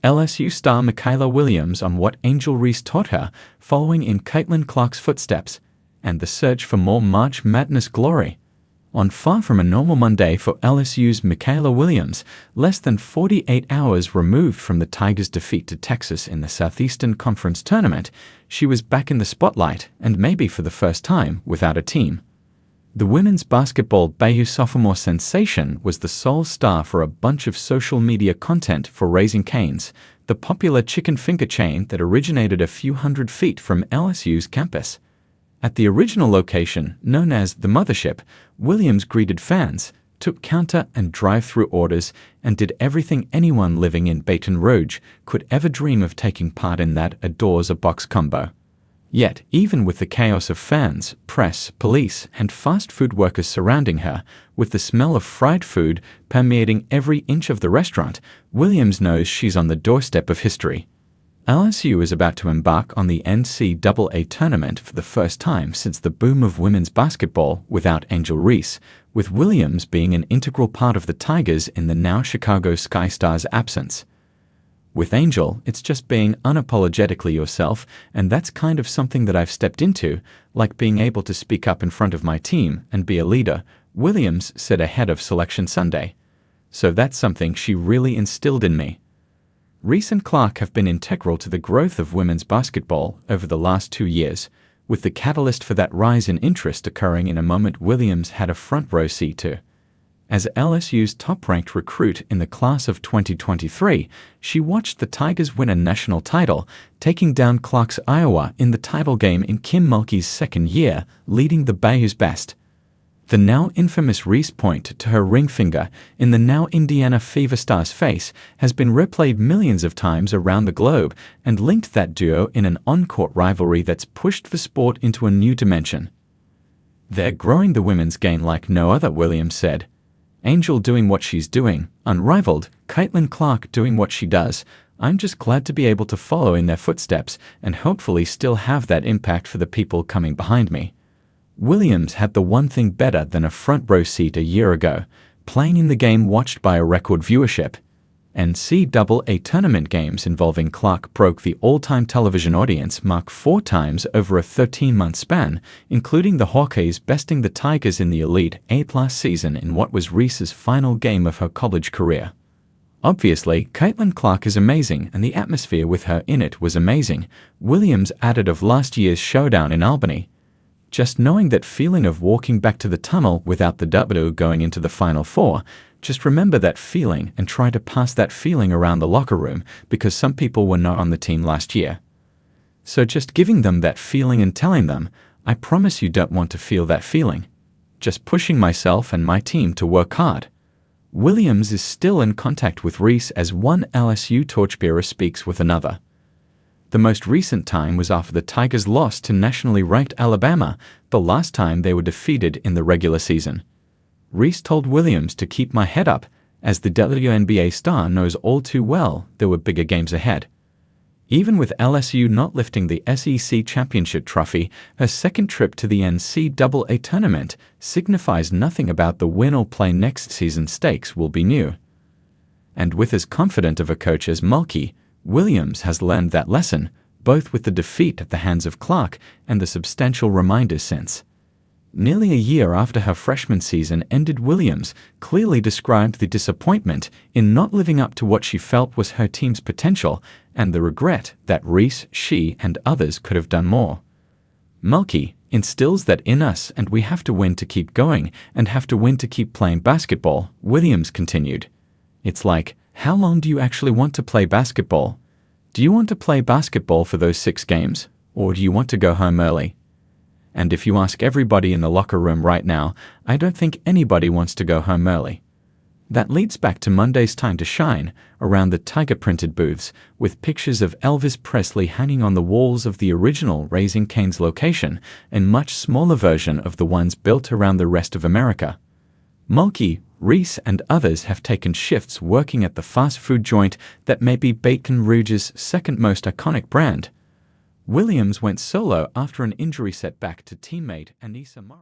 LSU star Mikaylah Williams on what Angel Reese taught her, following in Caitlin Clark's footsteps, and the search for more March Madness glory. On far from a normal Monday for LSU's Mikaylah Williams, less than 48 hours removed from the Tigers' defeat to Texas in the Southeastern Conference tournament, she was back in the spotlight, and maybe for the first time, without a team. The women's basketball BYU sophomore sensation was the sole star for a bunch of social media content for Raising Cane's, the popular chicken finger chain that originated a few hundred feet from LSU's campus. At the original location, known as the Mothership, Williams greeted fans, took counter and drive-through orders, and did everything anyone living in Baton Rouge could ever dream of taking part in that adores-a-box combo. Yet, even with the chaos of fans, press, police, and fast food workers surrounding her, with the smell of fried food permeating every inch of the restaurant, Williams knows she's on the doorstep of history. LSU is about to embark on the NCAA tournament for the first time since the boom of women's basketball without Angel Reese, with Williams being an integral part of the Tigers in the now Chicago Sky Stars' absence. With Angel, it's just being unapologetically yourself, and that's kind of something that I've stepped into, like being able to speak up in front of my team and be a leader, Williams said ahead of Selection Sunday. So that's something she really instilled in me. Reese and Clark have been integral to the growth of women's basketball over the last 2 years, with the catalyst for that rise in interest occurring in a moment Williams had a front-row seat to. As LSU's top-ranked recruit in the class of 2023, she watched the Tigers win a national title, taking down Clark's Iowa in the title game in Kim Mulkey's second year, leading the BYU's best. The now infamous Reese point to her ring finger in the now Indiana Fever star's face has been replayed millions of times around the globe and linked that duo in an on-court rivalry that's pushed the sport into a new dimension. "They're growing the women's game like no other," Williams said. "Angel doing what she's doing, unrivaled, Caitlin Clark doing what she does. I'm just glad to be able to follow in their footsteps and hopefully still have that impact for the people coming behind me." Williams had the one thing better than a front-row seat a year ago, playing in the game watched by a record viewership. NCAA tournament games involving Clark broke the all-time television audience mark 4 times over a 13-month span, including the Hawkeyes besting the Tigers in the Elite 8 last season in what was Reese's final game of her college career. Obviously, Caitlin Clark is amazing, and the atmosphere with her in it was amazing, Williams added of last year's showdown in Albany. Just knowing that feeling of walking back to the tunnel without the W going into the Final Four, just remember that feeling and try to pass that feeling around the locker room because some people were not on the team last year. So just giving them that feeling and telling them, I promise you don't want to feel that feeling. Just pushing myself and my team to work hard. Williams is still in contact with Reese as one LSU torchbearer speaks with another. The most recent time was after the Tigers lost to nationally ranked Alabama, the last time they were defeated in the regular season. Reese told Williams to keep my head up, as the WNBA star knows all too well there were bigger games ahead. Even with LSU not lifting the SEC championship trophy, her second trip to the NCAA tournament signifies nothing about the win or play next season stakes will be new. And with as confident of a coach as Mulkey, Williams has learned that lesson, both with the defeat at the hands of Clark and the substantial reminders since. Nearly a year after her freshman season ended, Williams clearly described the disappointment in not living up to what she felt was her team's potential and the regret that Reese, she, and others could have done more. Mulkey instills that in us, and we have to win to keep going and have to win to keep playing basketball, Williams continued. It's like, how long do you actually want to play basketball? Do you want to play basketball for those 6 games, or do you want to go home early? And if you ask everybody in the locker room right now, I don't think anybody wants to go home early. That leads back to Monday's Time to Shine, around the Tiger-printed booths, with pictures of Elvis Presley hanging on the walls of the original Raising Cane's location, a much smaller version of the ones built around the rest of America. Mulkey, Reese, and others have taken shifts working at the fast food joint that may be Baton Rouge's second most iconic brand. Williams went solo after an injury setback to teammate Anissa Morris.